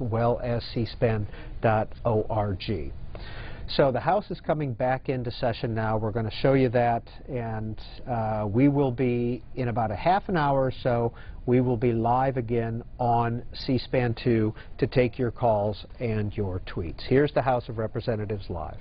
well as cspan.org. So the House is coming back into session now. We're going to show you that, and we will be, in about a half an hour or so, we will be live again on C-SPAN 2 to take your calls and your tweets. Here's the House of Representatives live.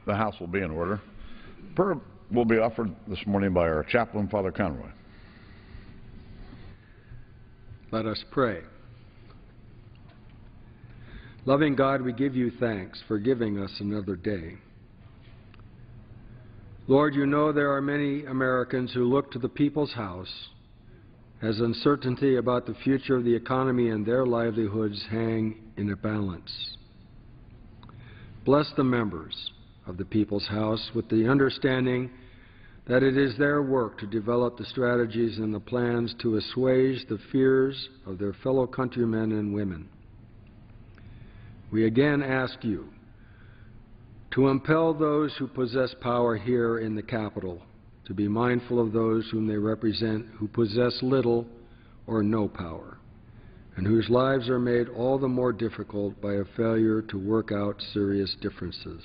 The House will be in order. Prayer will be offered this morning by our chaplain, Father Conroy. Let us pray. Loving God, we give you thanks for giving us another day. Lord, you know there are many Americans who look to the People's House as uncertainty about the future of the economy and their livelihoods hang in a balance. Bless the members of the People's House with the understanding that it is their work to develop the strategies and the plans to assuage the fears of their fellow countrymen and women. We again ask you to impel those who possess power here in the Capitol to be mindful of those whom they represent who possess little or no power, and whose lives are made all the more difficult by a failure to work out serious differences.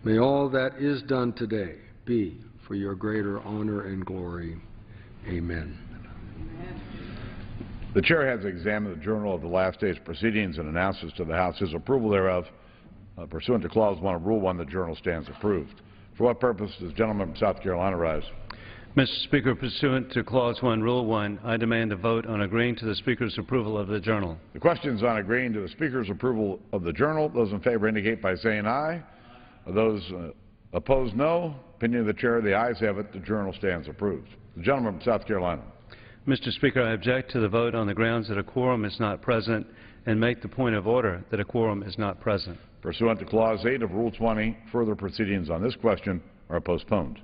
May all that is done today be for your greater honor and glory. Amen. The Chair has examined the journal of the last day's proceedings and announces to the House his approval thereof. Pursuant to Clause 1 of Rule 1, the journal stands approved. For what purpose does the gentleman from South Carolina rise? Mr. Speaker, pursuant to Clause 1, Rule 1, I demand a vote on agreeing to the Speaker's approval of the journal. The question is on agreeing to the Speaker's approval of the journal. Those in favor indicate by saying aye. Those opposed, no. Opinion of the Chair, the ayes have it. The journal stands approved. The gentleman from South Carolina. Mr. Speaker, I object to the vote on the grounds that a quorum is not present and make the point of order that a quorum is not present. Pursuant to Clause 8 of Rule 20, further proceedings on this question are postponed.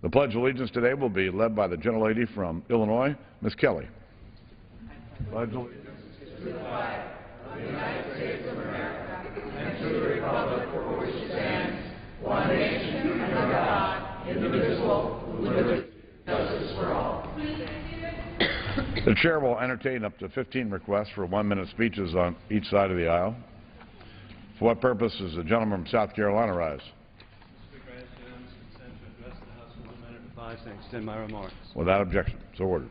The Pledge of Allegiance today will be led by the gentlelady from Illinois, Ms. Kelly. Pledge allegiance to the flag of the United States of America and to the republic for which it stands, one nation under God, indivisible, with liberty and justice for all. The Chair will entertain up to 15 requests for 1-minute speeches on each side of the aisle. For what purpose does the gentleman from South Carolina rise? Speaker, I ask unanimous consent to address the House for 1 minute and 5 and extend my remarks. Without objection. So ordered.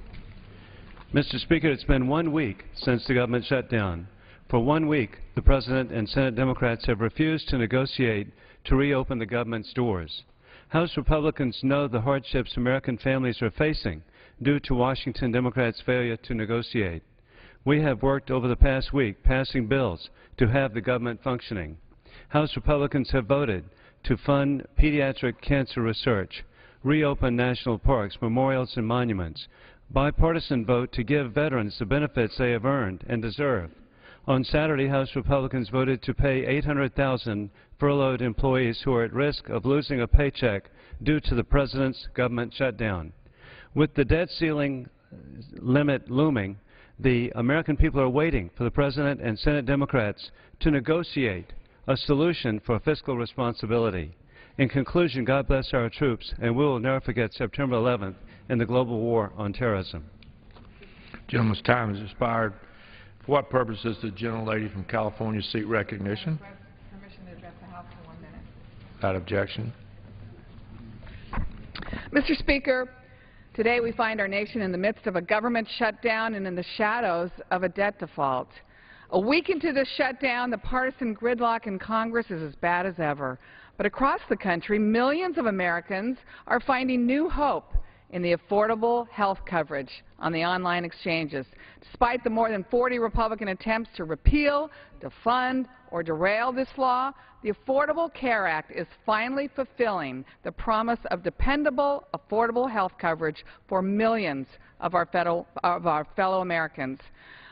Mr. Speaker, it's been 1 week since the government shut down. For 1 week, the President and Senate Democrats have refused to negotiate to reopen the government's doors. House Republicans know the hardships American families are facing due to Washington Democrats' failure to negotiate. We have worked over the past week passing bills to have the government functioning. House Republicans have voted to fund pediatric cancer research, reopen national parks, memorials, and monuments, bipartisan vote to give veterans the benefits they have earned and deserve. On Saturday, House Republicans voted to pay 800,000 furloughed employees who are at risk of losing a paycheck due to the President's government shutdown. With the debt ceiling limit looming, the American people are waiting for the President and Senate Democrats to negotiate a solution for fiscal responsibility. In conclusion, God bless our troops, and we will never forget September 11th and the global war on terrorism. Gentleman's time has expired. For what purpose does the gentlelady from California seek recognition? Permission to address the House for 1 minute. Without objection. Mr. Speaker, today we find our nation in the midst of a government shutdown and in the shadows of a debt default. A week into the shutdown, the partisan gridlock in Congress is as bad as ever. But across the country, millions of Americans are finding new hope in the affordable health coverage on the online exchanges. Despite the more than 40 Republican attempts to repeal, defund, or derail this law, the Affordable Care Act is finally fulfilling the promise of dependable, affordable health coverage for millions of our fellow Americans.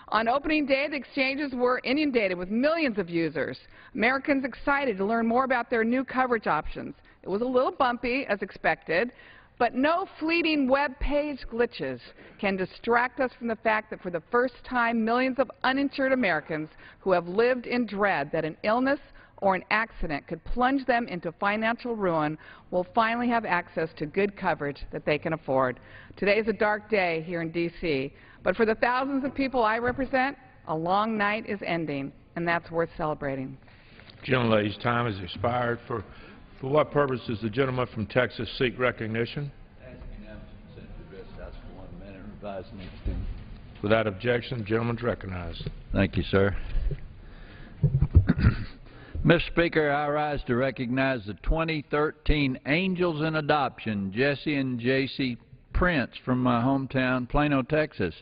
On opening day, the exchanges were inundated with millions of users, Americans excited to learn more about their new coverage options. It was a little bumpy, as expected, but no fleeting web page glitches can distract us from the fact that for the first time, millions of uninsured Americans who have lived in dread that an illness or an accident could plunge them into financial ruin will finally have access to good coverage that they can afford. Today is a dark day here in D.C., but for the thousands of people I represent, a long night is ending, and that's worth celebrating. Gentlelady's time has expired. For what purpose does the gentleman from Texas seek recognition? Without objection, the gentleman is recognized. Thank you, sir. Mr. Speaker, I rise to recognize the 2013 Angels in Adoption, Jesse and J.C. Prince from my hometown, Plano, Texas.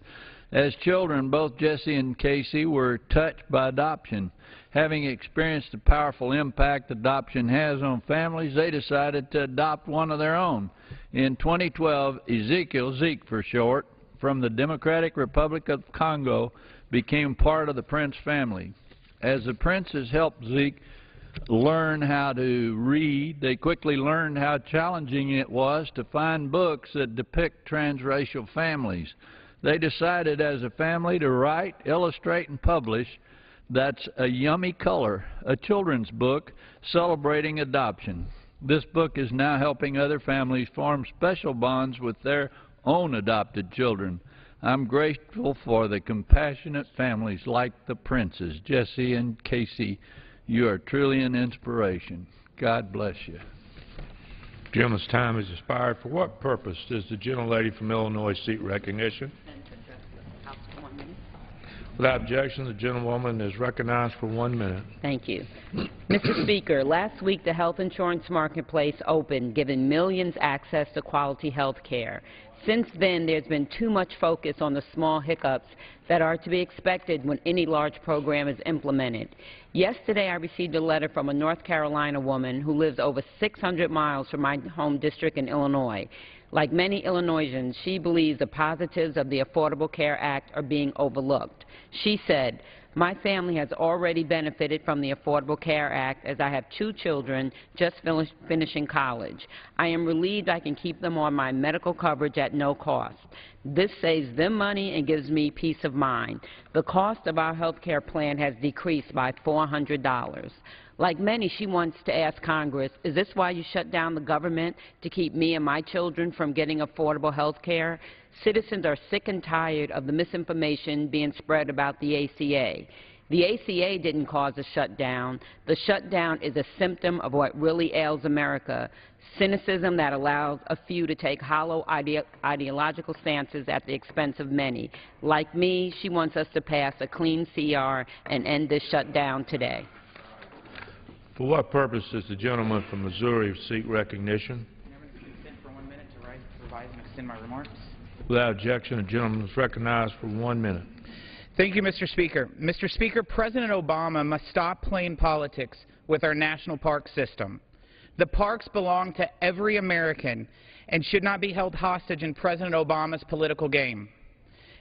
As children, both Jesse and Casey were touched by adoption. Having experienced the powerful impact adoption has on families, they decided to adopt one of their own. In 2012, Ezekiel, Zeke for short, from the Democratic Republic of Congo, became part of the Prince family. As the Princes helped Zeke learn how to read, they quickly learned how challenging it was to find books that depict transracial families. They decided as a family to write, illustrate, and publish That's a Yummy Color, a children's book celebrating adoption. This book is now helping other families form special bonds with their own adopted children. I'm grateful for the compassionate families like the Princes, Jesse and Casey. You are truly an inspiration. God bless you. The gentleman's time has expired. For what purpose does the gentlelady from Illinois seek recognition? Without objection, the gentlewoman is recognized for 1 minute. Thank you. Mr. Speaker, last week the health insurance marketplace opened, giving millions access to quality health care. Since then, there's been too much focus on the small hiccups that are to be expected when any large program is implemented. Yesterday, I received a letter from a North Carolina woman who lives over 600 miles from my home district in Illinois. Like many Illinoisans, she believes the positives of the Affordable Care Act are being overlooked. She said, "My family has already benefited from the Affordable Care Act as I have 2 children just finishing college. I am relieved I can keep them on my medical coverage at no cost. This saves them money and gives me peace of mind. The cost of our health care plan has decreased by $400. Like many, she wants to ask Congress, is this why you shut down the government, to keep me and my children from getting affordable health care? Citizens are sick and tired of the misinformation being spread about the ACA. The ACA didn't cause the shutdown. The shutdown is a symptom of what really ails America, cynicism that allows a few to take hollow ideological stances at the expense of many. Like me, she wants us to pass a clean CR and end this shutdown today. For what purpose does the gentleman from Missouri seek recognition? For 1 minute to revise and extend my remarks. Without objection, the gentleman is recognized for 1 minute. Thank you, Mr. Speaker. Mr. Speaker, President Obama must stop playing politics with our national park system. The parks belong to every American and should not be held hostage in President Obama's political game.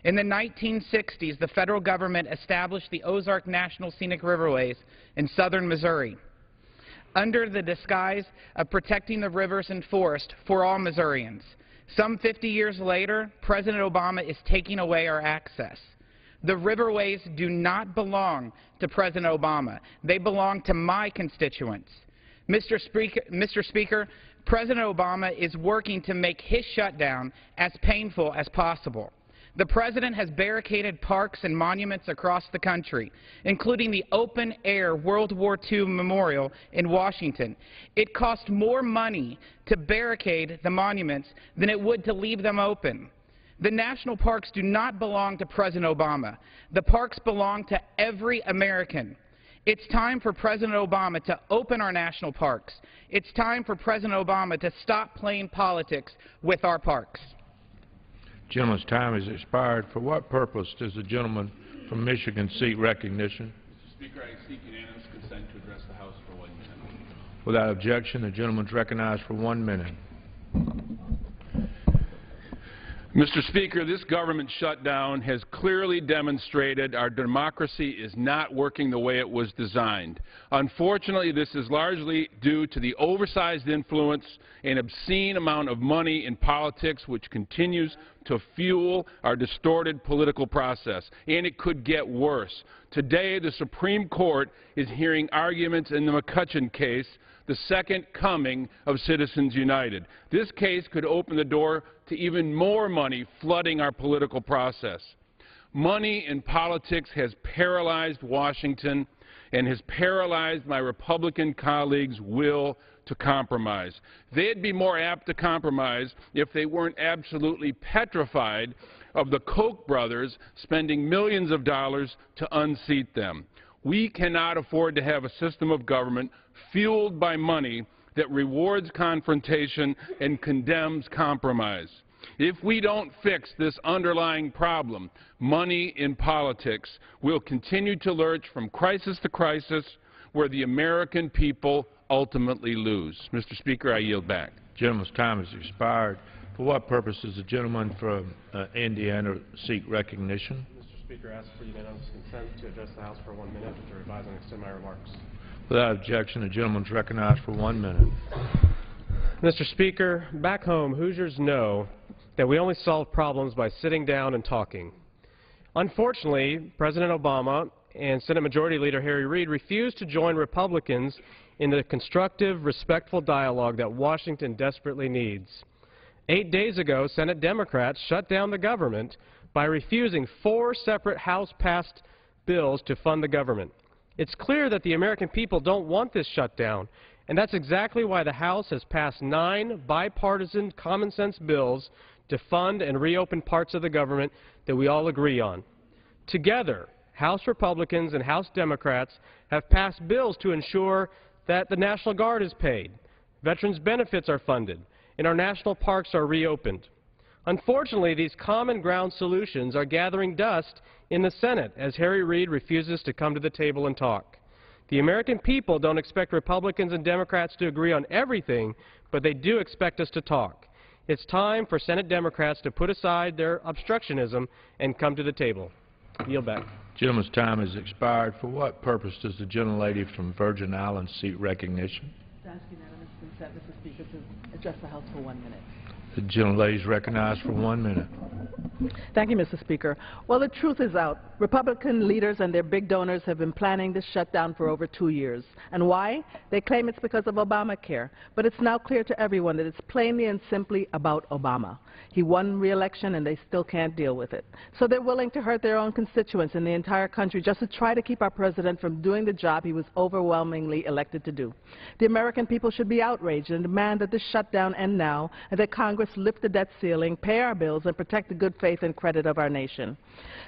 In the 1960s, the federal government established the Ozark National Scenic Riverways in southern Missouri, under the disguise of protecting the rivers and forest for all Missourians. Some 50 years later, President Obama is taking away our access. The riverways do not belong to President Obama. They belong to my constituents. Mr. Speaker, President Obama is working to make his shutdown as painful as possible. The President has barricaded parks and monuments across the country, including the open-air World War II Memorial in Washington. It cost more money to barricade the monuments than it would to leave them open. The national parks do not belong to President Obama. The parks belong to every American. It's time for President Obama to open our national parks. It's time for President Obama to stop playing politics with our parks. Gentleman's time has expired. For what purpose does the gentleman from Michigan seek recognition? Mr. Speaker, I seek unanimous consent to address the House for 1 minute. Without objection, the gentleman is recognized for 1 minute. Mr. Speaker, this government shutdown has clearly demonstrated our democracy is not working the way it was designed. Unfortunately, this is largely due to the oversized influence and obscene amount of money in politics which continues to fuel our distorted political process, and it could get worse. Today, the Supreme Court is hearing arguments in the McCutcheon case, the second coming of Citizens United. This case could open the door to even more money flooding our political process. Money in politics has paralyzed Washington and has paralyzed my Republican colleagues' will to compromise. They'd be more apt to compromise if they weren't absolutely petrified of the Koch brothers spending millions of dollars to unseat them. We cannot afford to have a system of government fueled by money that rewards confrontation and condemns compromise. If we don't fix this underlying problem, money in politics will continue to lurch from crisis to crisis where the American people ultimately lose. Mr. Speaker, I yield back. The gentleman's time has expired. For what purpose does the gentleman from Indiana seek recognition? Mr. Speaker, I ask for unanimous consent to address the House for 1 minute to revise and extend my remarks. Without objection, the gentleman is recognized for 1 minute. Mr. Speaker, back home, Hoosiers know that we only solve problems by sitting down and talking. Unfortunately, President Obama and Senate Majority Leader Harry Reid refused to join Republicans in the constructive, respectful dialogue that Washington desperately needs. 8 days ago, Senate Democrats shut down the government by refusing 4 separate House-passed bills to fund the government. It's clear that the American people don't want this shutdown, and that's exactly why the House has passed 9 bipartisan common-sense bills to fund and reopen parts of the government that we all agree on. Together, House Republicans and House Democrats have passed bills to ensure that the National Guard is paid, veterans' benefits are funded, and our national parks are reopened. Unfortunately, these common ground solutions are gathering dust in the Senate as Harry Reid refuses to come to the table and talk. The American people don't expect Republicans and Democrats to agree on everything, but they do expect us to talk. It's time for Senate Democrats to put aside their obstructionism and come to the table. Yield back. Gentleman's time has expired. For what purpose does the gentlelady from Virgin Islands seek recognition? To ask unanimous consent, Mr. Speaker, to address the House for 1 minute. The gentlelady is recognized for 1 minute. Thank you, Mr. Speaker. Well, the truth is out. Republican leaders and their big donors have been planning this shutdown for over 2 years. And why? They claim it's because of Obamacare. But it's now clear to everyone that it's plainly and simply about Obama. He won re-election and they still can't deal with it. So they're willing to hurt their own constituents in the entire country just to try to keep our president from doing the job he was overwhelmingly elected to do. The American people should be outraged and demand that this shutdown end now and that Congress lift the debt ceiling, pay our bills, and protect the good faith and credit of our nation.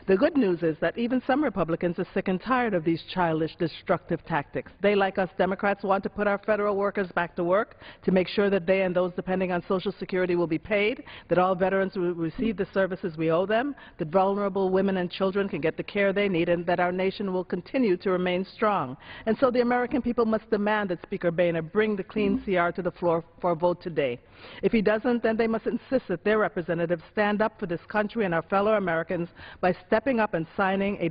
The good news is that even some Republicans are sick and tired of these childish, destructive tactics. They, like us Democrats, want to put our federal workers back to work to make sure that they and those depending on Social Security will be paid, that all veterans will receive the services we owe them, that vulnerable women and children can get the care they need, and that our nation will continue to remain strong. And so the American people must demand that Speaker Boehner bring the clean CR to the floor for a vote today. If he doesn't, then they must insist that their representatives stand up for this country and our fellow Americans by stepping up and signing a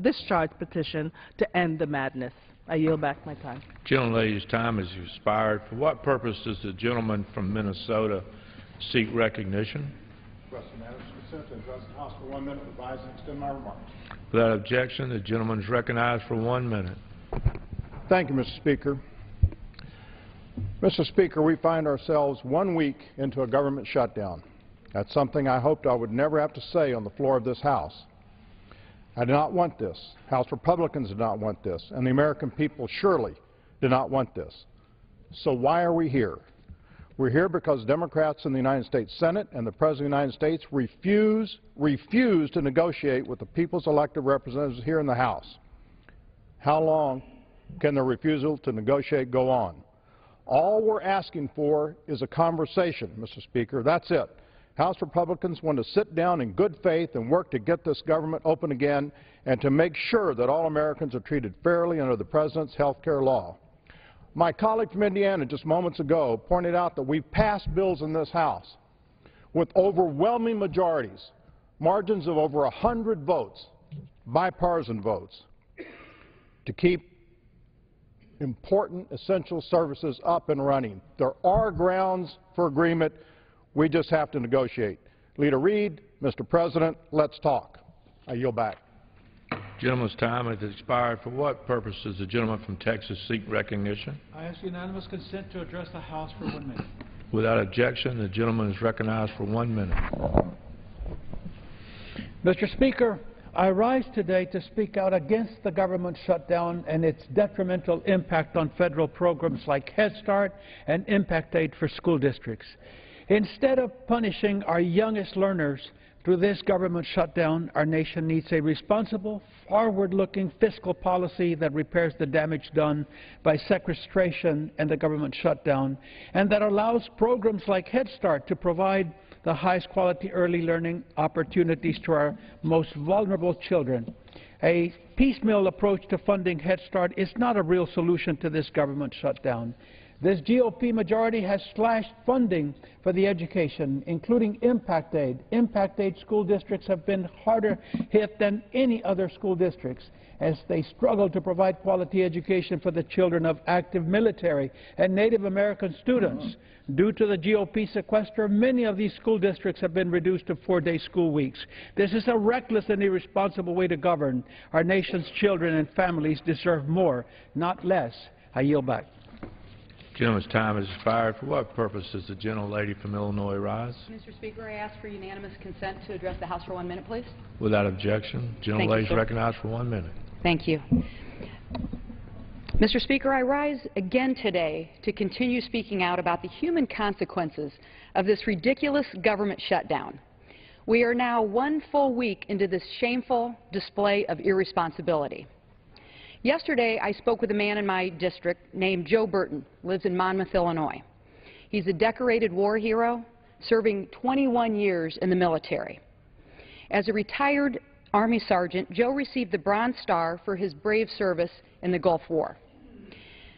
discharge petition to end the madness. I yield back my time. Gentlelady's time has expired. For what purpose does the gentleman from Minnesota seek recognition? Request unanimous consent to address the House for 1 minute, revise and extend my remarks. Without objection, the gentleman is recognized for 1 minute. Thank you, Mr. Speaker. Mr. Speaker, we find ourselves 1 week into a government shutdown. That's something I hoped I would never have to say on the floor of this House. I do not want this. House Republicans do not want this, and the American people surely do not want this. So why are we here? We're here because Democrats in the United States Senate and the President of the United States refuse to negotiate with the people's elected representatives here in the House. How long can their refusal to negotiate go on? All we're asking for is a conversation, Mr. Speaker. That's it. House Republicans want to sit down in good faith and work to get this government open again and to make sure that all Americans are treated fairly under the President's health care law. My colleague from Indiana just moments ago pointed out that we've passed bills in this House with overwhelming majorities, margins of over 100 votes, bipartisan votes, to keep important essential services up and running. There are grounds for agreement. We just have to negotiate. Leader Reid, Mr. President, let's talk. I yield back. Gentleman's time has expired. For what purpose does the gentleman from Texas seek recognition? I ask unanimous consent to address the House for 1 minute. Without objection, the gentleman is recognized for 1 minute. Mr. Speaker, I rise today to speak out against the government shutdown and its detrimental impact on federal programs like Head Start and Impact Aid for school districts. Instead of punishing our youngest learners through this government shutdown, our nation needs a responsible, forward-looking fiscal policy that repairs the damage done by sequestration and the government shutdown, and that allows programs like Head Start to provide the highest quality early learning opportunities to our most vulnerable children. A piecemeal approach to funding Head Start is not a real solution to this government shutdown. This GOP majority has slashed funding for the education, including Impact Aid. Impact Aid school districts have been harder hit than any other school districts as they struggle to provide quality education for the children of active military and Native American students. Due to the GOP sequester, many of these school districts have been reduced to 4-day school weeks. This is a reckless and irresponsible way to govern. Our nation's children and families deserve more, not less. I yield back. Gentleman's time has expired. For what purpose does the gentlelady from Illinois rise? Mr. Speaker, I ask for unanimous consent to address the House for 1 minute, please. Without objection, gentlelady is recognized for 1 minute. Thank you. Mr. Speaker, I rise again today to continue speaking out about the human consequences of this ridiculous government shutdown. We are now 1 full week into this shameful display of irresponsibility. Yesterday, I spoke with a man in my district named Joe Burton, lives in Monmouth, Illinois. He's a decorated war hero, serving 21 years in the military. As a retired Army sergeant, Joe received the Bronze Star for his brave service in the Gulf War.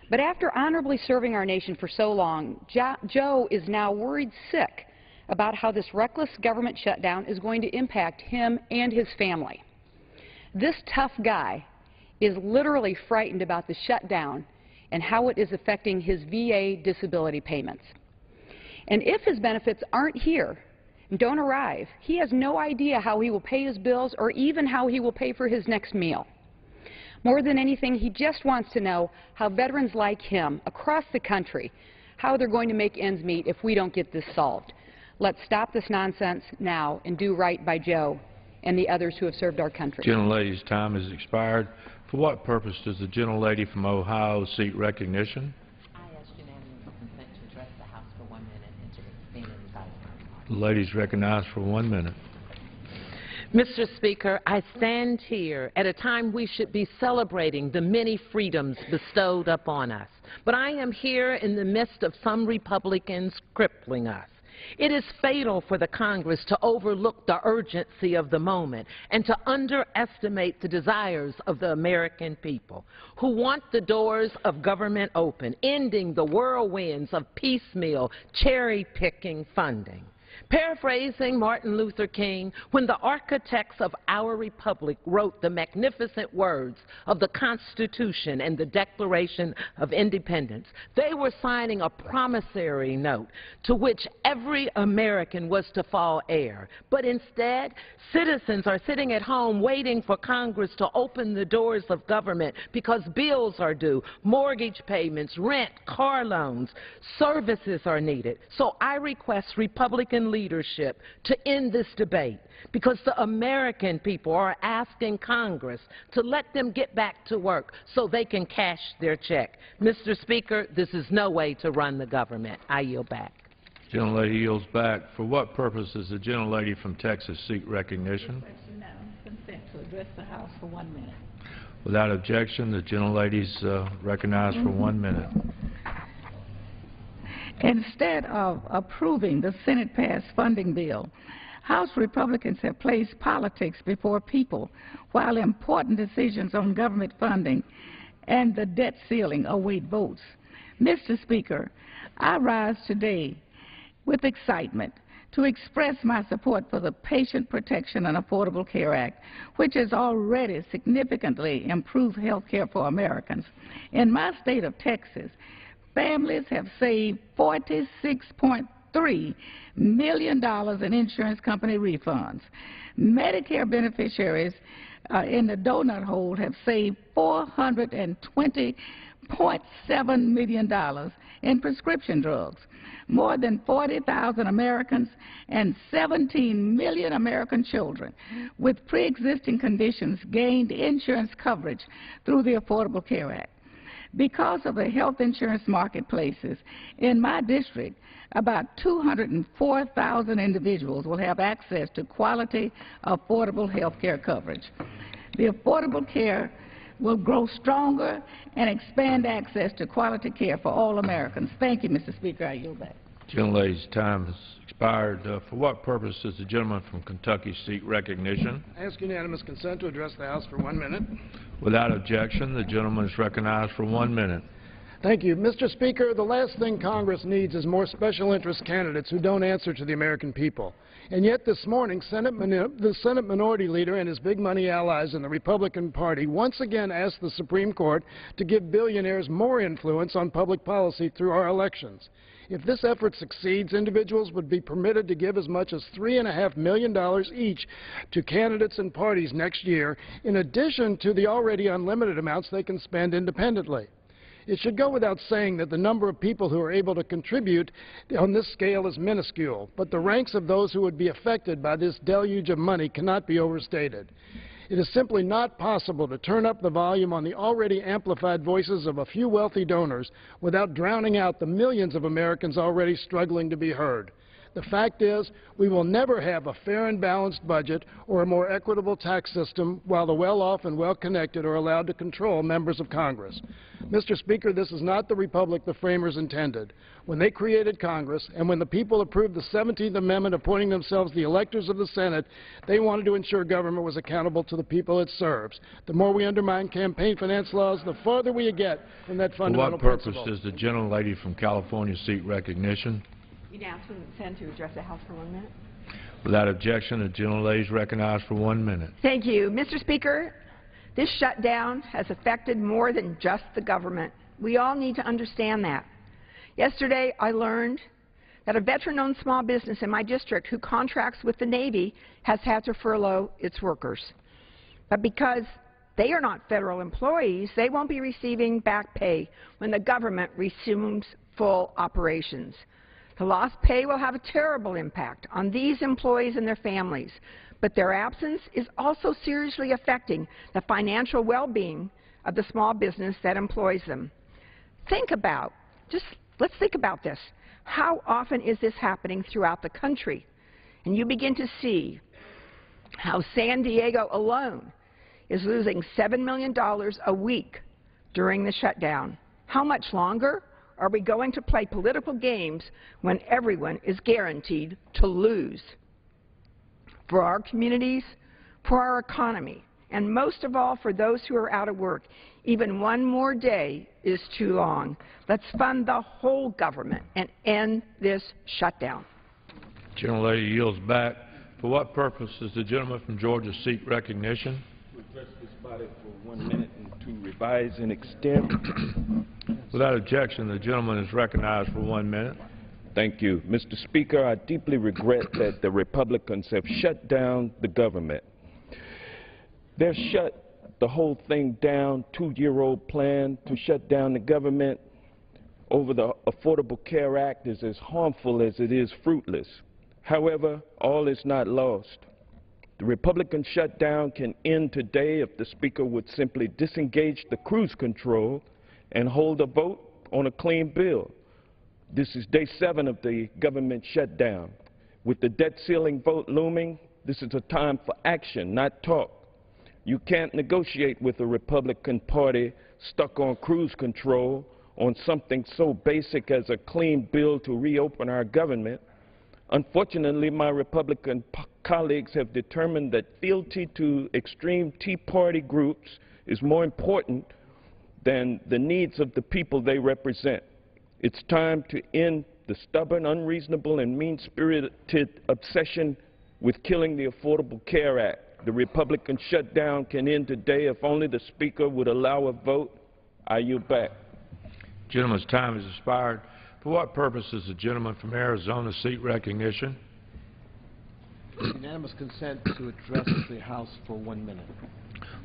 But after honorably serving our nation for so long, Joe is now worried sick about how this reckless government shutdown is going to impact him and his family. This tough guy is literally frightened about the shutdown and how it is affecting his VA disability payments. And if his benefits aren't here and don't arrive, he has no idea how he will pay his bills or even how he will pay for his next meal. More than anything, he just wants to know how veterans like him across the country, how they're going to make ends meet if we don't get this solved. Let's stop this nonsense now and do right by Joe and the others who have served our country. Gentlelady's time has expired. For what purpose does the gentlelady from Ohio seek recognition? I ask unanimous consent to address the House for 1 minute and to extend in silence. The lady is recognized for 1 minute. Mr. Speaker, I stand here at a time we should be celebrating the many freedoms bestowed upon us. But I am here in the midst of some Republicans crippling us. It is fatal for the Congress to overlook the urgency of the moment and to underestimate the desires of the American people who want the doors of government open, ending the whirlwinds of piecemeal, cherry-picking funding. Paraphrasing Martin Luther King, when the architects of our republic wrote the magnificent words of the Constitution and the Declaration of Independence, they were signing a promissory note to which every American was to fall heir. But instead, citizens are sitting at home waiting for Congress to open the doors of government because bills are due, mortgage payments, rent, car loans, services are needed. So I request Republican leadership to end this debate because the American people are asking Congress to let them get back to work so they can cash their check. Mr. Speaker, this is no way to run the government. I yield back. Gentlelady yields back. For what purpose does the gentlelady from Texas seek recognition? Consent to address the House for 1 minute. Without objection, the gentlelady is recognized for 1 minute. Instead of approving the Senate-passed funding bill, House Republicans have placed politics before people while important decisions on government funding and the debt ceiling await votes. Mr. Speaker, I rise today with excitement to express my support for the Patient Protection and Affordable Care Act, which has already significantly improved health care for Americans. In my state of Texas, families have saved $46.3 million in insurance company refunds. Medicare beneficiaries in the donut hole have saved $420.7 million in prescription drugs. More than 40,000 Americans and 17 million American children with pre-existing conditions gained insurance coverage through the Affordable Care Act. Because of the health insurance marketplaces, in my district, about 204,000 individuals will have access to quality, affordable health care coverage. The Affordable Care will grow stronger and expand access to quality care for all Americans. Thank you, Mr. Speaker. I yield back. Gentlelady's time has expired. For what purpose does the gentleman from Kentucky seek recognition? I ask unanimous consent to address the House for 1 minute. Without objection, the gentleman is recognized for 1 minute. Thank you. Mr. Speaker, the last thing Congress needs is more special interest candidates who don't answer to the American people. And yet this morning, the Senate Minority Leader and his big money allies in the Republican Party once again asked the Supreme Court to give billionaires more influence on public policy through our elections. If this effort succeeds, individuals would be permitted to give as much as $3.5 million each to candidates and parties next year, in addition to the already unlimited amounts they can spend independently. It should go without saying that the number of people who are able to contribute on this scale is minuscule, but the ranks of those who would be affected by this deluge of money cannot be overstated. It is simply not possible to turn up the volume on the already amplified voices of a few wealthy donors without drowning out the millions of Americans already struggling to be heard. The fact is, we will never have a fair and balanced budget or a more equitable tax system while the well-off and well-connected are allowed to control members of Congress. Mr. Speaker, this is not the republic the framers intended. When they created Congress and when the people approved the 17th Amendment appointing themselves the electors of the Senate, they wanted to ensure government was accountable to the people it serves. The more we undermine campaign finance laws, the farther we get from that fundamental principle. For what purpose does the gentlelady from California seek recognition? Unanimous consent to address the House for 1 minute. Without objection, the gentlelady is recognized for 1 minute. Thank you. Mr. Speaker, this shutdown has affected more than just the government. We all need to understand that. Yesterday, I learned that a veteran-owned small business in my district who contracts with the Navy has had to furlough its workers. But because they are not federal employees, they won't be receiving back pay when the government resumes full operations. The lost pay will have a terrible impact on these employees and their families, but their absence is also seriously affecting the financial well-being of the small business that employs them. Let's think about this. How often is this happening throughout the country? And you begin to see how San Diego alone is losing $7 million a week during the shutdown. How much longer are we going to play political games when everyone is guaranteed to lose? For our communities, for our economy, and most of all for those who are out of work, even one more day is too long. Let's fund the whole government and end this shutdown. Gentlelady yields back. For what purpose does the gentleman from Georgia seek recognition? To address this body for 1 minute and to revise and extend. Without objection, the gentleman is recognized for 1 minute. Thank you. Mr. Speaker, I deeply regret that the Republicans have shut down the government. They've shut the whole thing down, two-year-old plan to shut down the government over the Affordable Care Act is as harmful as it is fruitless. However, all is not lost. The Republican shutdown can end today if the Speaker would simply disengage the cruise control and hold a vote on a clean bill. This is day 7 of the government shutdown. With the debt ceiling vote looming, this is a time for action, not talk. You can't negotiate with the Republican Party stuck on cruise control on something so basic as a clean bill to reopen our government. Unfortunately, my Republican colleagues have determined that fealty to extreme Tea Party groups is more important than the needs of the people they represent. It's time to end the stubborn, unreasonable, and mean-spirited obsession with killing the Affordable Care Act. The Republican shutdown can end today if only the Speaker would allow a vote. I yield back. Gentleman's time has expired. For what purpose is the gentleman from Arizona seek recognition? Unanimous consent to address the House for 1 minute.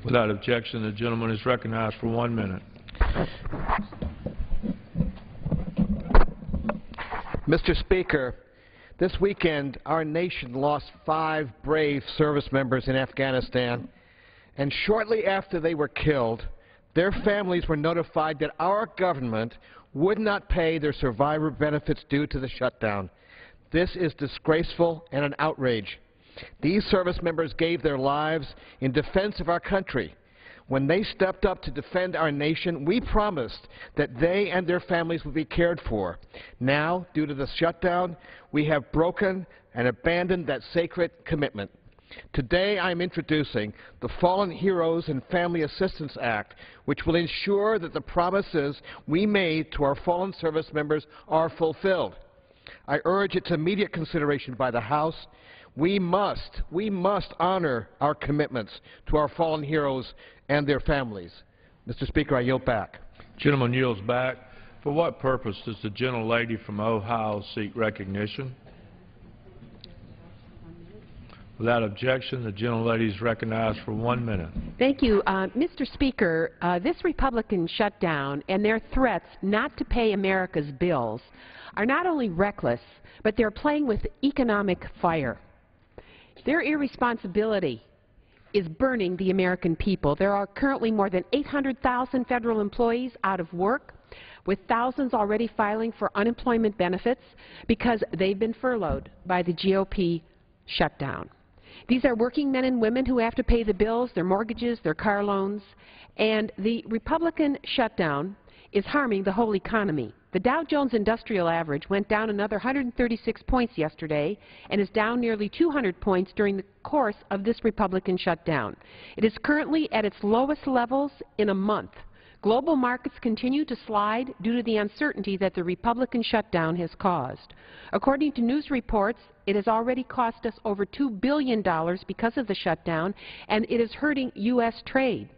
Without objection, the gentleman is recognized for 1 minute. Mr. Speaker, this weekend our nation lost 5 brave service members in Afghanistan, and shortly after they were killed, their families were notified that our government would not pay their survivor benefits due to the shutdown. This is disgraceful and an outrage. These service members gave their lives in defense of our country. When they stepped up to defend our nation, we promised that they and their families would be cared for. Now, due to the shutdown, we have broken and abandoned that sacred commitment. Today, I am introducing the Fallen Heroes and Family Assistance Act, which will ensure that the promises we made to our fallen service members are fulfilled. I urge its immediate consideration by the House. We must honor our commitments to our fallen heroes and their families. Mr. Speaker, I yield back. Gentleman yields back. For what purpose does the gentlelady from Ohio seek recognition? Without objection, the gentlelady is recognized for 1 minute. Thank you. Mr. Speaker, this Republican shutdown and their threats not to pay America's bills are not only reckless, but they're playing with economic fire. Their irresponsibility is burning the American people. There are currently more than 800,000 federal employees out of work, with thousands already filing for unemployment benefits because they've been furloughed by the GOP shutdown. These are working men and women who have to pay the bills, their mortgages, their car loans, and the Republican shutdown is harming the whole economy. The Dow Jones Industrial Average went down another 136 points yesterday and is down nearly 200 points during the course of this Republican shutdown. It is currently at its lowest levels in a month. Global markets continue to slide due to the uncertainty that the Republican shutdown has caused. According to news reports, it has already cost us over $2 billion because of the shutdown, and it is hurting U.S. trade,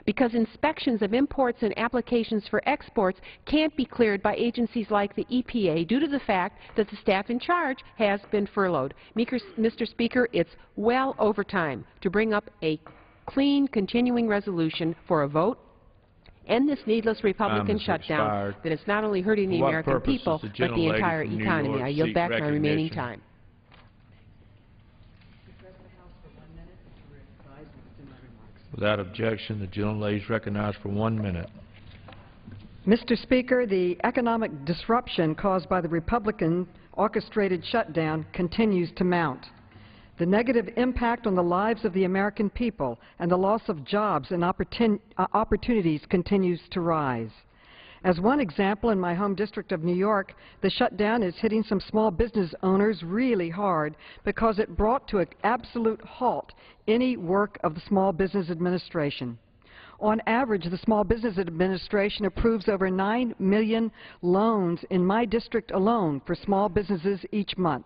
because inspections of imports and applications for exports can't be cleared by agencies like the EPA due to the fact that the staff in charge has been furloughed. Mr. Speaker, it's well over time to bring up a clean, continuing resolution for a vote. End this needless Republican shutdown that is not only hurting the American people, but the entire economy. I yield back my remaining time. Without objection, the gentlelady is recognized for 1 minute. Mr. Speaker, the economic disruption caused by the Republican orchestrated shutdown continues to mount. The negative impact on the lives of the American people and the loss of jobs and opportunities continues to rise. As one example, in my home district of New York, the shutdown is hitting some small business owners really hard because it brought to an absolute halt any work of the Small Business Administration. On average, the Small Business Administration approves over 9 million loans in my district alone for small businesses each month.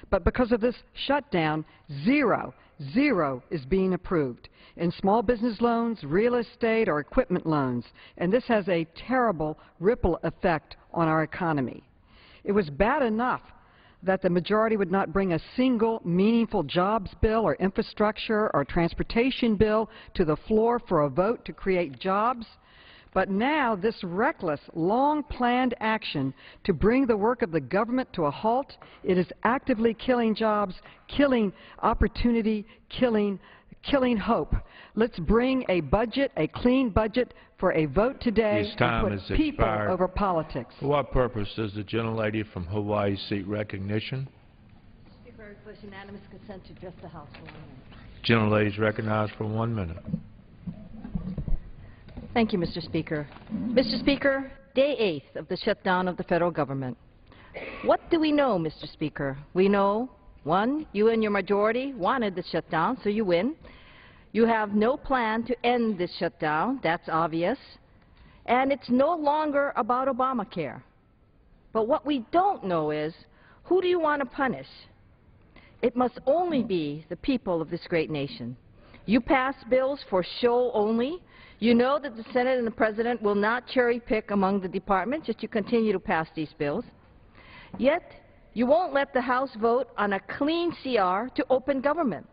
But because of this shutdown, zero is being approved in small business loans, real estate, or equipment loans, and this has a terrible ripple effect on our economy. It was bad enough that the majority would not bring a single meaningful jobs bill or infrastructure or transportation bill to the floor for a vote to create jobs. But now this reckless, long-planned action to bring the work of the government to a halt, it is actively killing jobs, killing opportunity, killing hope. Let's bring a budget, a clean budget for a vote today His time and has put people expired. over politics. For what purpose does the gentlelady from Hawaii seek recognition? Speaker, I request unanimous consent to address the House for 1 minute. Gentlelady is recognized for 1 minute. Thank you, Mr. Speaker. Mr. Speaker, day 8th of the shutdown of the federal government. What do we know, Mr. Speaker? We know, 1, you and your majority wanted the shutdown, so you win. You have no plan to end this shutdown, that's obvious. And it's no longer about Obamacare. But what we don't know is, who do you want to punish? It must only be the people of this great nation. You pass bills for show only. You know that the Senate and the President will not cherry-pick among the departments, yet you continue to pass these bills. Yet, you won't let the House vote on a clean CR to open government.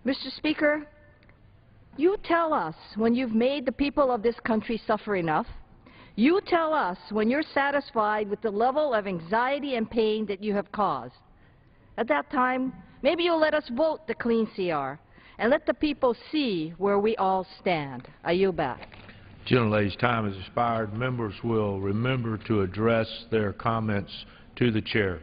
Mr. Speaker, you tell us when you've made the people of this country suffer enough. You tell us when you're satisfied with the level of anxiety and pain that you have caused. At that time, maybe you'll let us vote the clean CR and let the people see where we all stand. I yield back. Gentlelady's time has expired. Members will remember to address their comments to the chair.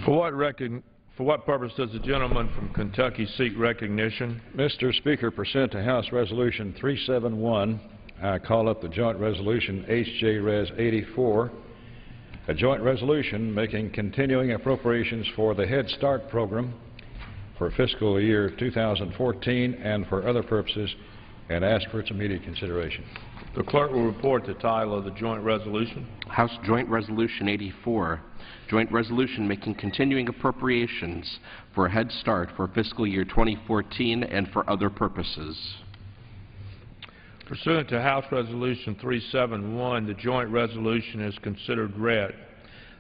For what purpose does the gentleman from Kentucky seek recognition? Mr. Speaker, pursuant to House Resolution 371, I call up the Joint Resolution H.J.Res 84, a joint resolution making continuing appropriations for the Head Start program for fiscal year 2014 and for other purposes, and ask for its immediate consideration. The clerk will report the title of the joint resolution. House Joint Resolution 84, joint resolution making continuing appropriations for Head Start for fiscal year 2014 and for other purposes. Pursuant to House Resolution 371, the joint resolution is considered read.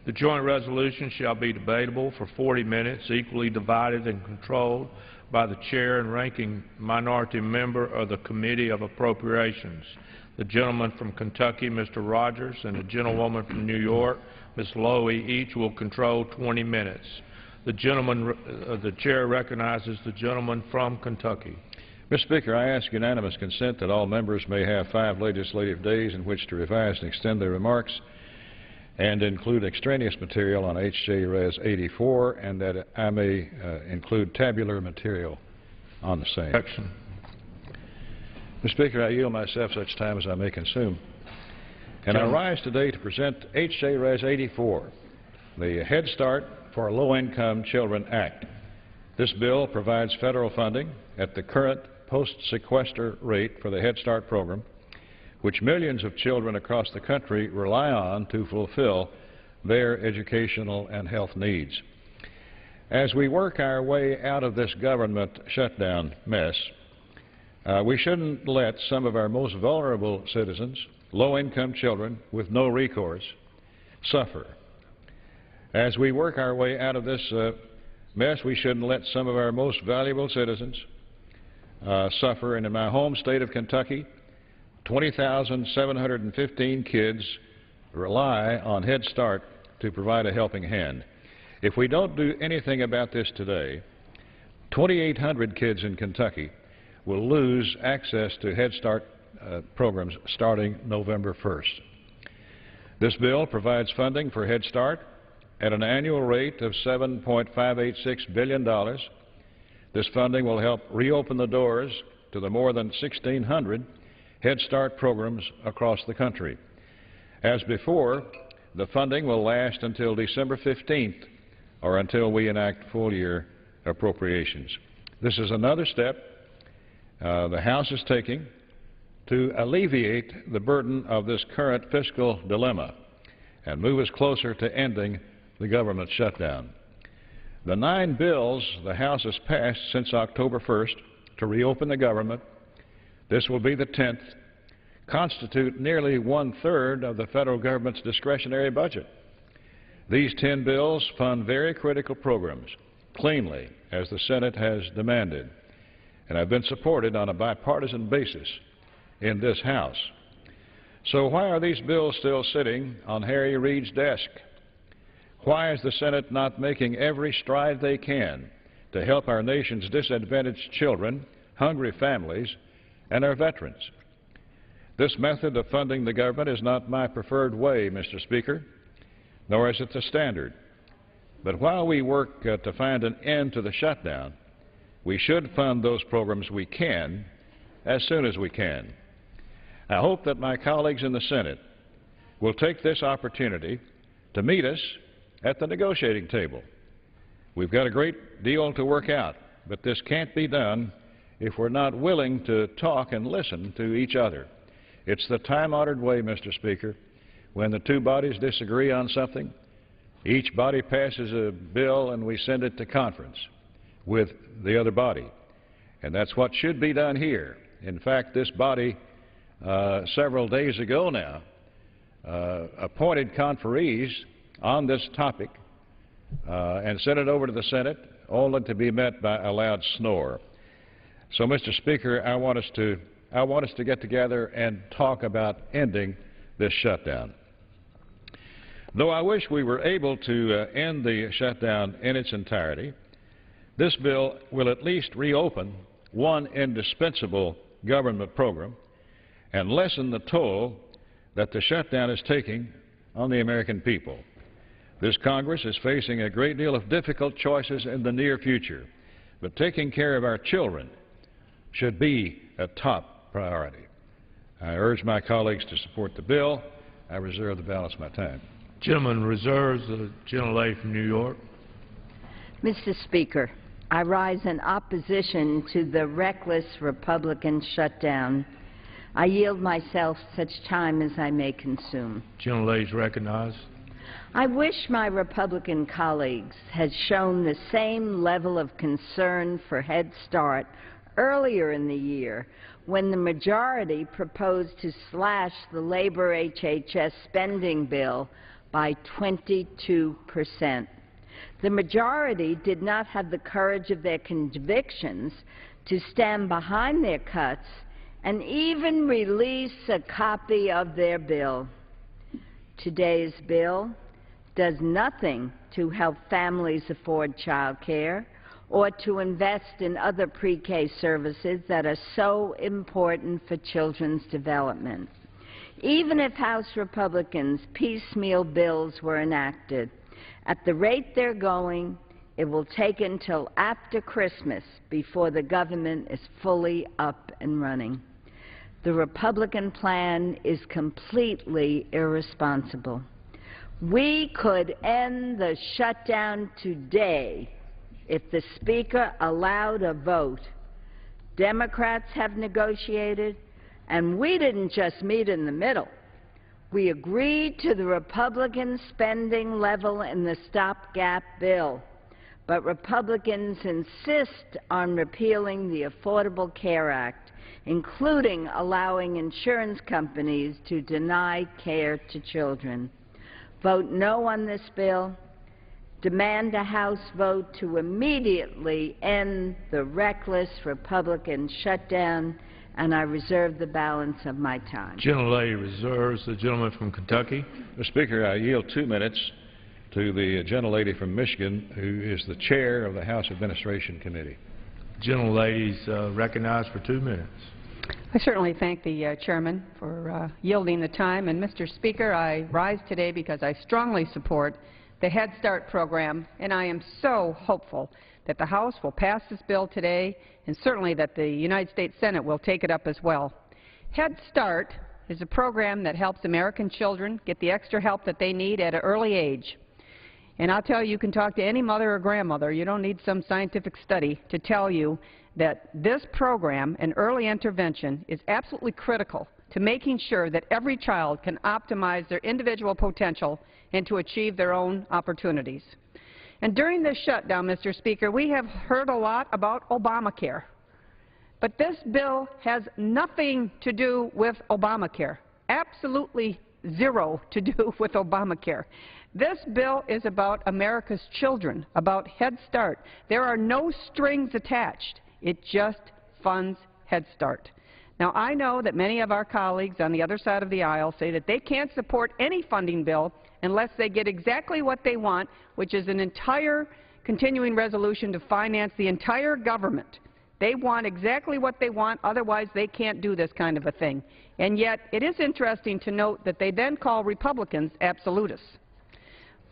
The joint resolution shall be debatable for 40 minutes, equally divided and controlled by the chair and ranking minority member of the Committee of Appropriations. The gentleman from Kentucky, Mr. Rogers, and the gentlewoman from New York, Ms. Lowy, each will control 20 minutes. The chair recognizes the gentleman from Kentucky. Mr. Speaker, I ask unanimous consent that all members may have 5 legislative days in which to revise and extend their remarks and include extraneous material on H.J.Res 84, and that I may include tabular material on the same. Action. Mr. Speaker, I yield myself such time as I may consume. And I rise today to present H.J.Res 84, the Head Start for Low-Income Children Act. This bill provides federal funding at the current post-sequester rate for the Head Start program, which millions of children across the country rely on to fulfill their educational and health needs. As we work our way out of this government shutdown mess, we shouldn't let some of our most vulnerable citizens, low-income children with no recourse, suffer. As we work our way out of this mess, we shouldn't let some of our most valuable citizens suffer. And in my home state of Kentucky, 20,715 kids rely on Head Start to provide a helping hand. If we don't do anything about this today, 2,800 kids in Kentucky will lose access to Head Start programs starting November 1st. This bill provides funding for Head Start at an annual rate of $7.586 billion. This funding will help reopen the doors to the more than 1,600 Head Start programs across the country. As before, the funding will last until December 15th, or until we enact full-year appropriations. This is another step the House is taking to alleviate the burden of this current fiscal dilemma and move us closer to ending the government shutdown. The 9 bills the House has passed since October 1st to reopen the government, this will be the 10th, constitute nearly 1/3 of the federal government's discretionary budget. These 10 bills fund very critical programs cleanly, as the Senate has demanded, and have been supported on a bipartisan basis in this House. So why are these bills still sitting on Harry Reid's desk? Why is the Senate not making every stride they can to help our nation's disadvantaged children, hungry families, and our veterans? This method of funding the government is not my preferred way, Mr. Speaker, nor is it the standard. But while we work to find an end to the shutdown, we should fund those programs we can as soon as we can. I hope that my colleagues in the Senate will take this opportunity to meet us at the negotiating table. We've got a great deal to work out, but this can't be done if we're not willing to talk and listen to each other. It's the time-honored way, Mr. Speaker. When the two bodies disagree on something, each body passes a bill and we send it to conference with the other body. And that's what should be done here. In fact, this body, several days ago now, appointed conferees on this topic and sent it over to the Senate, only to be met by a loud snore. So, Mr. Speaker, I want us to get together and talk about ending this shutdown. Though I wish we were able to end the shutdown in its entirety, this bill will at least reopen one indispensable government program and lessen the toll that the shutdown is taking on the American people. This Congress is facing a great deal of difficult choices in the near future, but taking care of our children should be a top priority. I urge my colleagues to support the bill. I reserve the balance of my time. Gentleman reserves. The gentlelady from New York. Mr. Speaker, I rise in opposition to the reckless Republican shutdown. I yield myself such time as I may consume. Gentlelady is recognized. I wish my Republican colleagues had shown the same level of concern for Head Start earlier in the year when the majority proposed to slash the labor HHS spending bill by 22%. The majority did not have the courage of their convictions to stand behind their cuts and even release a copy of their bill. Today's bill does nothing to help families afford child care or to invest in other pre-K services that are so important for children's development. Even if House Republicans' piecemeal bills were enacted, at the rate they're going, it will take until after Christmas before the government is fully up and running. The Republican plan is completely irresponsible. We could end the shutdown today if the Speaker allowed a vote. Democrats have negotiated, and we didn't just meet in the middle. We agreed to the Republican spending level in the stopgap bill, but Republicans insist on repealing the Affordable Care Act, including allowing insurance companies to deny care to children. Vote no on this bill. Demand a House vote to immediately end the reckless Republican shutdown, and I reserve the balance of my time. Gentlelady reserves. The gentleman from Kentucky. Mr. Speaker, I yield 2 minutes to the gentlelady from Michigan, who is the chair of the House Administration Committee. Gentlelady's recognized for 2 minutes. I certainly thank the chairman for yielding the time. And Mr. Speaker, I rise today because I strongly support the Head Start program, and I am so hopeful that the House will pass this bill today, and certainly that the United States Senate will take it up as well. Head Start is a program that helps American children get the extra help that they need at an early age. And I'll tell you, you can talk to any mother or grandmother. You don't need some scientific study to tell you that this program and early intervention is absolutely critical to making sure that every child can optimize their individual potential and to achieve their own opportunities. And during this shutdown, Mr. Speaker, we have heard a lot about Obamacare. But this bill has nothing to do with Obamacare, absolutely zero to do with Obamacare. This bill is about America's children, about Head Start. There are no strings attached. It just funds Head Start. Now, I know that many of our colleagues on the other side of the aisle say that they can't support any funding bill unless they get exactly what they want, which is an entire continuing resolution to finance the entire government. They want exactly what they want, otherwise they can't do this kind of a thing. And yet, it is interesting to note that they then call Republicans absolutists.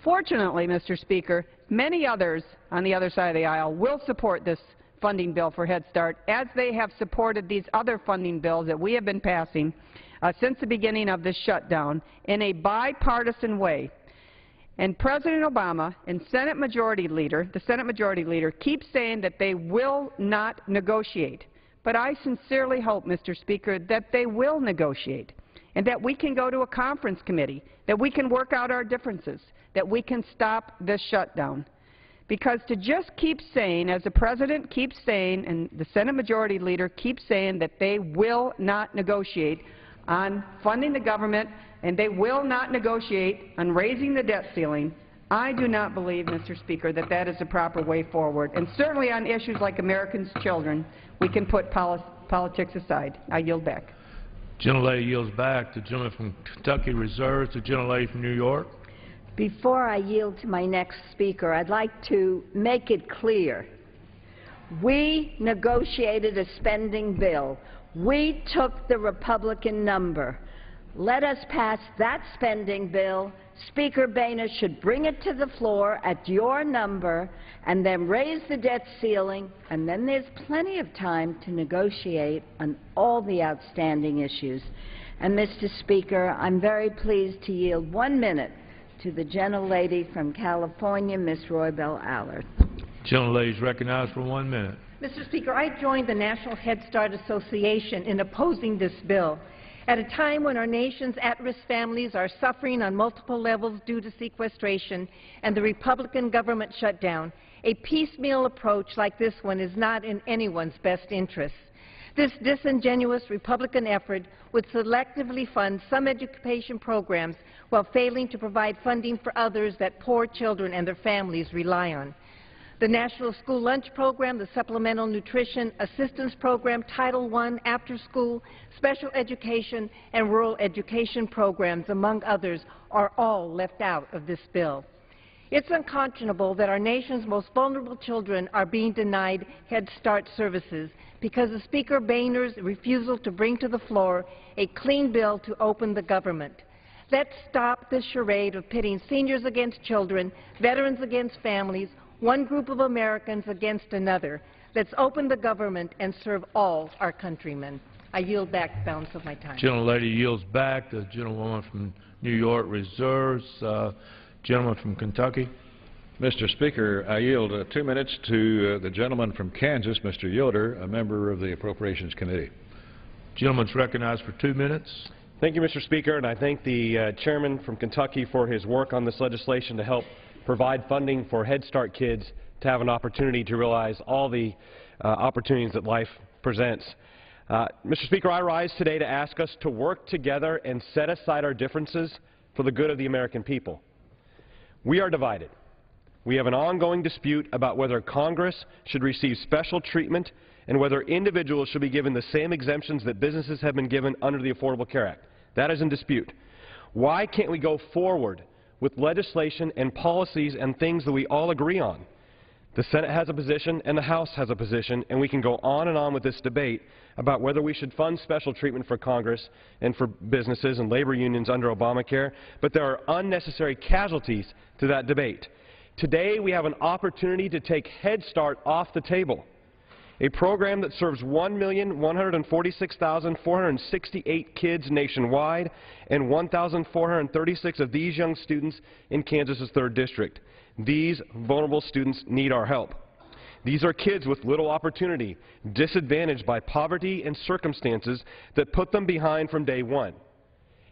Fortunately, Mr. Speaker, many others on the other side of the aisle will support this funding bill for Head Start, as they have supported these other funding bills that we have been passing since the beginning of this shutdown in a bipartisan way. And President Obama and the Senate Majority Leader keep saying that they will not negotiate. But I sincerely hope, Mr. Speaker, that they will negotiate and that we can go to a conference committee, that we can work out our differences, that we can stop this shutdown. Because to just keep saying, as the President keeps saying and the Senate Majority Leader keeps saying that they will not negotiate on funding the government and they will not negotiate on raising the debt ceiling, I do not believe, Mr. Speaker, that that is the proper way forward. And certainly on issues like Americans' children, we can put politics aside. I yield back. Gentlelady yields back. The gentleman from Kentucky reserves. The gentlelady from New York. Before I yield to my next speaker, I'd like to make it clear. We negotiated a spending bill. We took the Republican number. Let us pass that spending bill. Speaker Boehner should bring it to the floor at your number and then raise the debt ceiling, and then there's plenty of time to negotiate on all the outstanding issues. And, Mr. Speaker, I'm very pleased to yield 1 minute to the gentlelady from California, Ms. Roybal Allard. Gentlelady is recognized for 1 minute. Mr. Speaker, I joined the National Head Start Association in opposing this bill. At a time when our nation's at-risk families are suffering on multiple levels due to sequestration and the Republican government shutdown, a piecemeal approach like this one is not in anyone's best interest. This disingenuous Republican effort would selectively fund some education programs while failing to provide funding for others that poor children and their families rely on. The National School Lunch Program, the Supplemental Nutrition Assistance Program, Title I, After School, Special Education, and Rural Education Programs, among others, are all left out of this bill. It's unconscionable that our nation's most vulnerable children are being denied Head Start services because of Speaker Boehner's refusal to bring to the floor a clean bill to open the government. Let's stop this charade of pitting seniors against children, veterans against families, one group of Americans against another. Let's open the government and serve all our countrymen. I yield back the balance of my time. Gentlelady yields back. The gentlewoman from New York reserves. Gentleman from Kentucky. Mr. Speaker, I yield 2 minutes to the gentleman from Kansas, Mr. Yoder, a member of the Appropriations Committee. Gentleman's recognized for 2 minutes. Thank you, Mr. Speaker, and I thank the chairman from Kentucky for his work on this legislation to help provide funding for Head Start kids to have an opportunity to realize all the opportunities that life presents. Mr. Speaker, I rise today to ask us to work together and set aside our differences for the good of the American people. We are divided. We have an ongoing dispute about whether Congress should receive special treatment and whether individuals should be given the same exemptions that businesses have been given under the Affordable Care Act. That is in dispute. Why can't we go forward with legislation and policies and things that we all agree on? The Senate has a position and the House has a position, and we can go on and on with this debate about whether we should fund special treatment for Congress and for businesses and labor unions under Obamacare, but there are unnecessary casualties to that debate. Today we have an opportunity to take Head Start off the table, a program that serves 1,146,468 kids nationwide and 1,436 of these young students in Kansas's 3rd District. These vulnerable students need our help. These are kids with little opportunity, disadvantaged by poverty and circumstances that put them behind from day one.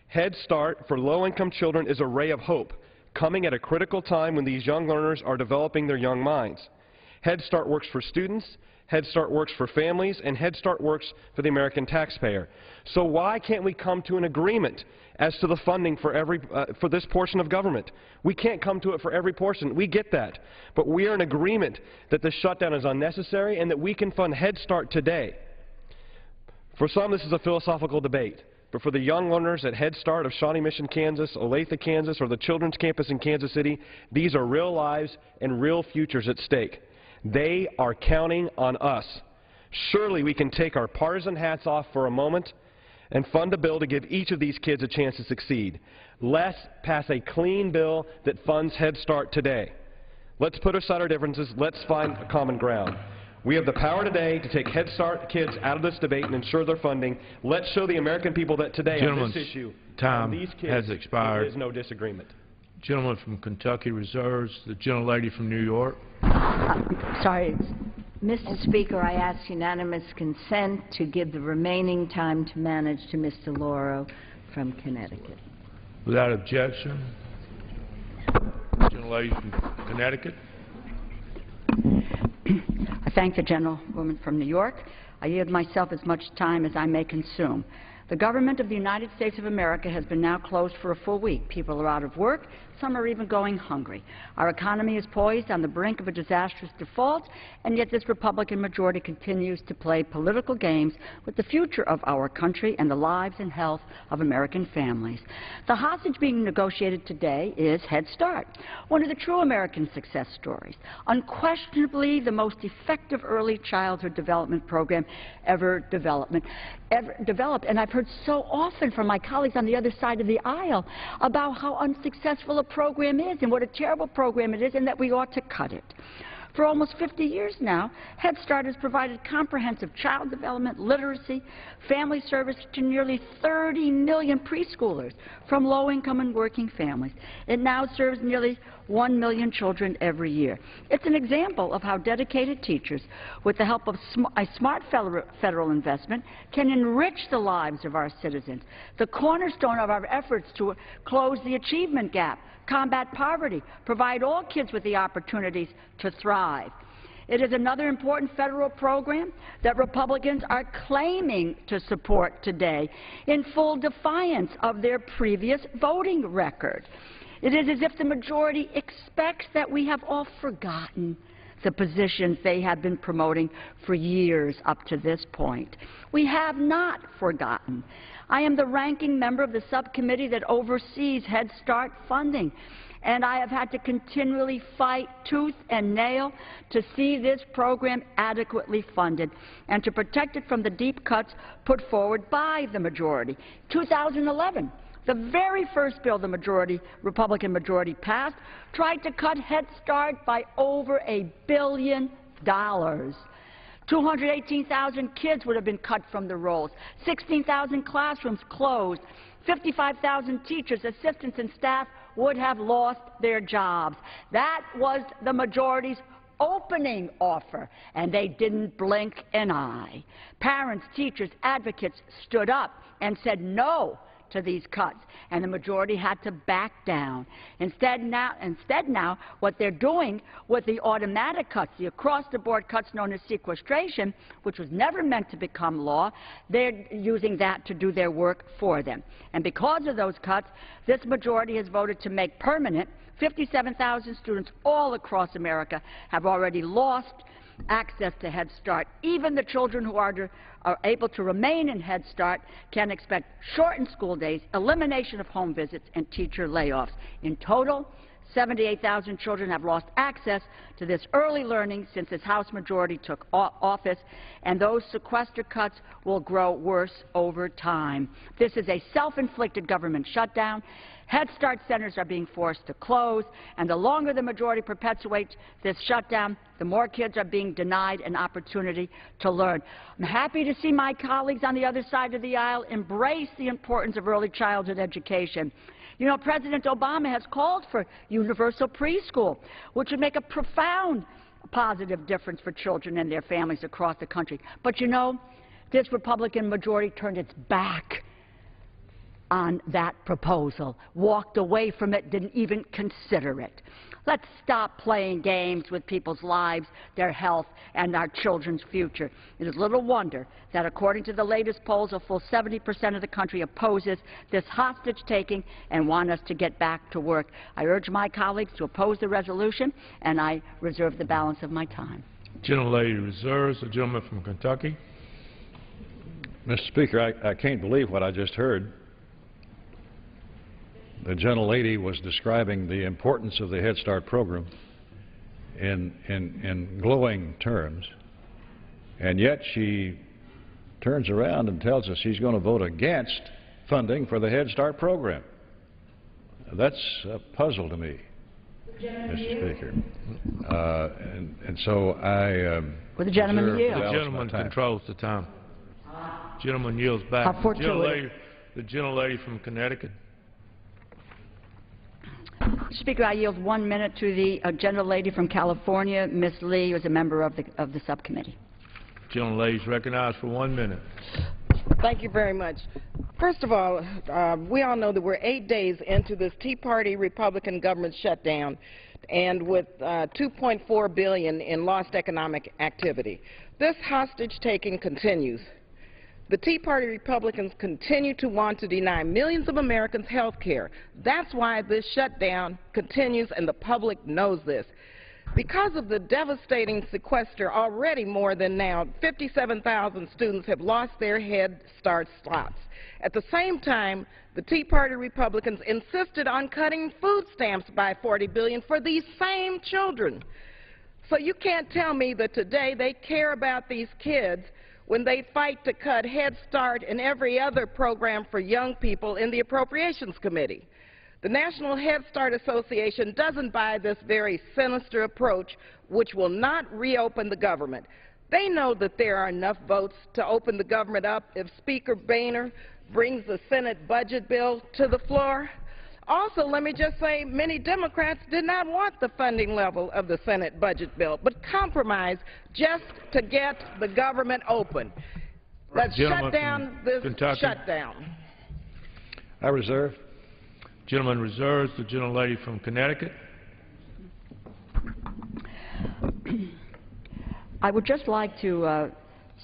Head Start for low-income children is a ray of hope, coming at a critical time when these young learners are developing their young minds. Head Start works for students, Head Start works for families, and Head Start works for the American taxpayer. So why can't we come to an agreement as to the funding for this portion of government? We can't come to it for every portion. We get that. But we are in agreement that this shutdown is unnecessary and that we can fund Head Start today. For some, this is a philosophical debate. But for the young learners at Head Start of Shawnee Mission, Kansas, Olathe, Kansas, or the Children's Campus in Kansas City, these are real lives and real futures at stake. They are counting on us. Surely we can take our partisan hats off for a moment and fund a bill to give each of these kids a chance to succeed. Let's pass a clean bill that funds Head Start today. Let's put aside our differences. Let's find a common ground. We have the power today to take Head Start kids out of this debate and ensure their funding. Let's show the American people that today on this issue, time these kids, has expired. There is no disagreement. Gentleman from Kentucky reserves. The gentlelady from New York. Sorry. Mr. Speaker, I ask unanimous consent to give the remaining time to manage to Mr. Lauro from Connecticut. Without objection. Gentlelady from Connecticut. I thank the gentlewoman from New York. I yield myself as much time as I may consume. The government of the United States of America has been now closed for a full week. People are out of work. Some are even going hungry. Our economy is poised on the brink of a disastrous default, and yet this Republican majority continues to play political games with the future of our country and the lives and health of American families. The hostage being negotiated today is Head Start, one of the true American success stories, unquestionably the most effective early childhood development program ever developed. And I've heard so often from my colleagues on the other side of the aisle about how unsuccessful a program is and what a terrible program it is and that we ought to cut it. For almost 50 years now, Head Start has provided comprehensive child development, literacy, family service to nearly 30 million preschoolers from low-income and working families. It now serves nearly 1 million children every year. It's an example of how dedicated teachers, with the help of a smart federal investment, can enrich the lives of our citizens, the cornerstone of our efforts to close the achievement gap, combat poverty, provide all kids with the opportunities to thrive. It is another important federal program that Republicans are claiming to support today in full defiance of their previous voting record. It is as if the majority expects that we have all forgotten the positions they have been promoting for years up to this point. We have not forgotten. I am the ranking member of the subcommittee that oversees Head Start funding, and I have had to continually fight tooth and nail to see this program adequately funded and to protect it from the deep cuts put forward by the majority. 2011, the very first bill the Republican majority passed tried to cut Head Start by over $1 billion. 218,000 kids would have been cut from the rolls, 16,000 classrooms closed, 55,000 teachers, assistants, and staff would have lost their jobs. That was the majority's opening offer, and they didn't blink an eye. Parents, teachers, advocates stood up and said no to these cuts, and the majority had to back down. Instead now, what they're doing with the automatic cuts, the across-the-board cuts known as sequestration, which was never meant to become law, they're using that to do their work for them. And because of those cuts, this majority has voted to make permanent 57,000 students all across America have already lost access to Head Start. Even the children who are able to remain in Head Start can expect shortened school days, elimination of home visits, and teacher layoffs. In total, 78,000 children have lost access to this early learning since this House majority took office, and those sequester cuts will grow worse over time. This is a self-inflicted government shutdown. Head Start centers are being forced to close, and the longer the majority perpetuates this shutdown, the more kids are being denied an opportunity to learn. I'm happy to see my colleagues on the other side of the aisle embrace the importance of early childhood education. You know, President Obama has called for universal preschool, which would make a profound positive difference for children and their families across the country. But you know, this Republican majority turned its back on that proposal, walked away from it, didn't even consider it. Let's stop playing games with people's lives, their health, and our children's future. It is little wonder that, according to the latest polls, a full 70% of the country opposes this hostage-taking and want us to get back to work. I urge my colleagues to oppose the resolution, and I reserve the balance of my time. Gentlelady reserves. The gentleman from Kentucky. Mr. Speaker, I can't believe what I just heard. The gentlelady was describing the importance of the Head Start program in glowing terms, and yet she turns around and tells us she's going to vote against funding for the Head Start program. That's a puzzle to me, Mr. Speaker. And so I Will the gentleman yield? The gentleman controls the time. Gentleman yields back. How fortuitous. The gentlelady from Connecticut. Speaker, I yield 1 minute to the gentlelady from California, Ms. Lee, who is a member of the subcommittee. Gentlelady is recognized for 1 minute. Thank you very much. First of all, we all know that we're 8 days into this Tea Party Republican government shutdown, and with $2.4 billion in lost economic activity. This hostage-taking continues. The Tea Party Republicans continue to want to deny millions of Americans health care. That's why this shutdown continues, and the public knows this. Because of the devastating sequester, already more than now 57,000 students have lost their Head Start slots. At the same time, the Tea Party Republicans insisted on cutting food stamps by $40 billion for these same children. So you can't tell me that today they care about these kids when they fight to cut Head Start and every other program for young people in the Appropriations Committee. The National Head Start Association doesn't buy this very sinister approach, which will not reopen the government. They know that there are enough votes to open the government up if Speaker Boehner brings the Senate budget bill to the floor. Also, let me just say, many Democrats did not want the funding level of the Senate budget bill, but compromised just to get the government open. Let's shut down this shutdown. I reserve. Gentleman reserves. The gentlelady from Connecticut. I would just like to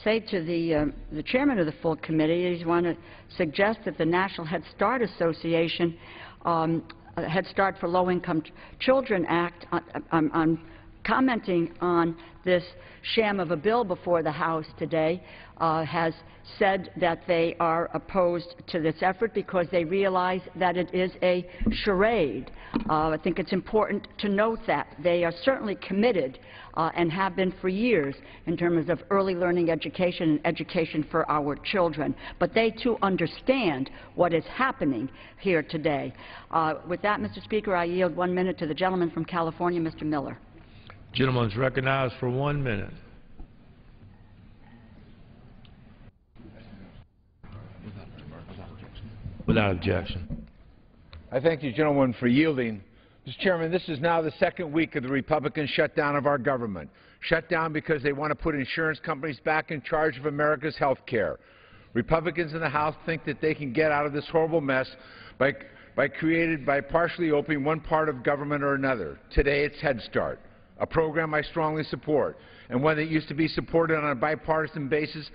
say to the chairman of the full committee, I just want to suggest that the National Head Start Association Head Start for Low-Income Children Act, I'm commenting on this sham of a bill before the House today, has said that they are opposed to this effort because they realize that it is a charade. I think it's important to note that. They are certainly committed and have been for years in terms of early learning education and education for our children. But they too understand what is happening here today. With that, Mr. Speaker, I yield 1 minute to the gentleman from California, Mr. Miller. Gentleman is recognized for 1 minute. Without objection. I thank the gentleman for yielding. Mr. Chairman, this is now the second week of the Republican shutdown of our government. Shut down because they want to put insurance companies back in charge of America's health care. Republicans in the House think that they can get out of this horrible mess by partially opening one part of government or another. Today it's Head Start, a program I strongly support, and one that used to be supported on a bipartisan basis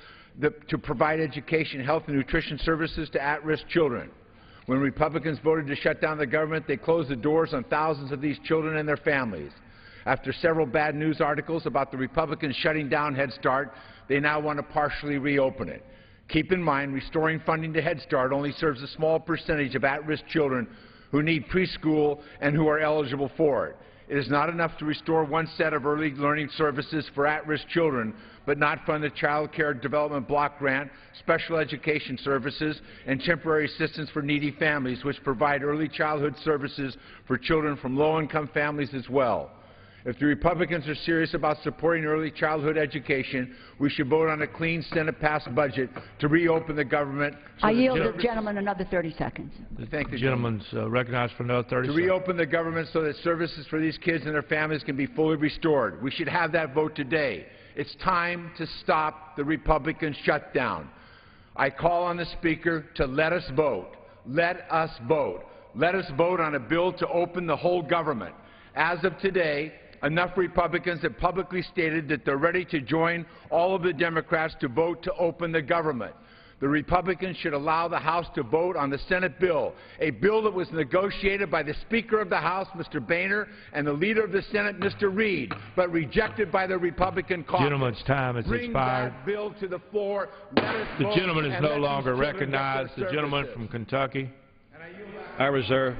to provide education, health, and nutrition services to at-risk children. When Republicans voted to shut down the government, they closed the doors on thousands of these children and their families. After several bad news articles about the Republicans shutting down Head Start, they now want to partially reopen it. Keep in mind, restoring funding to Head Start only serves a small percentage of at-risk children who need preschool and who are eligible for it. It is not enough to restore one set of early learning services for at-risk children, but not fund the Child Care Development Block Grant, special education services, and temporary assistance for needy families, which provide early childhood services for children from low-income families as well. If the Republicans are serious about supporting early childhood education, we should vote on a clean Senate-passed budget to reopen the government. I yield the gentleman another 30 seconds. Thank the gentleman's recognized for another 30 seconds. To reopen the government so that services for these kids and their families can be fully restored. We should have that vote today. It's time to stop the Republican shutdown. I call on the Speaker to let us vote. Let us vote. Let us vote on a bill to open the whole government. As of today, enough Republicans have publicly stated that they're ready to join all of the Democrats to vote to open the government. The Republicans should allow the House to vote on the Senate bill, a bill that was negotiated by the Speaker of the House, Mr. Boehner, and the Leader of the Senate, Mr. Reid, but rejected by the Republican caucus. Gentleman's time has Bring expired. That bill to the floor. Let us The vote gentleman is and no let longer these children recognized. get The gentleman from Kentucky. I reserve.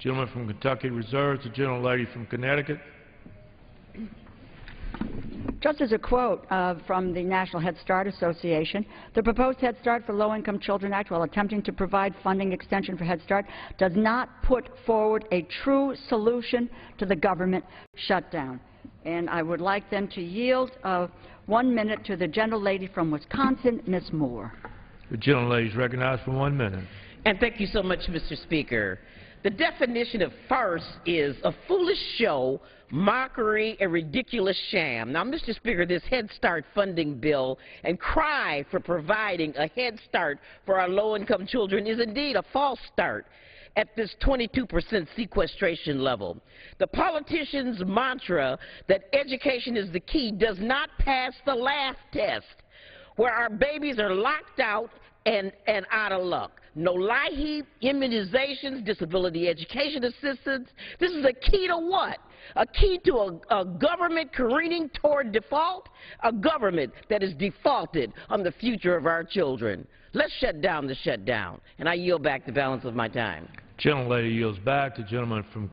Gentleman from Kentucky reserves. The gentlelady from Connecticut. Just as a quote from the National Head Start Association, the proposed Head Start for Low-Income Children Act, while attempting to provide funding extension for Head Start, does not put forward a true solution to the government shutdown. And I would like then to yield 1 minute to the gentlelady from Wisconsin, Ms. Moore. The gentlelady is recognized for 1 minute. And thank you so much, Mr. Speaker. The definition of farce is a foolish show, mockery, a ridiculous sham. Now, Mr. Speaker, this Head Start funding bill and cry for providing a Head Start for our low-income children is indeed a false start at this 22% sequestration level. The politicians' mantra that education is the key does not pass the laugh test. where our babies are locked out and out of luck. No LIHEAP, immunizations, disability education assistance. This is a key to what? A key to a government careening toward default? A government that is defaulted on the future of our children. Let's shut down the shutdown. And I yield back the balance of my time. Gentlelady yields back. The gentleman from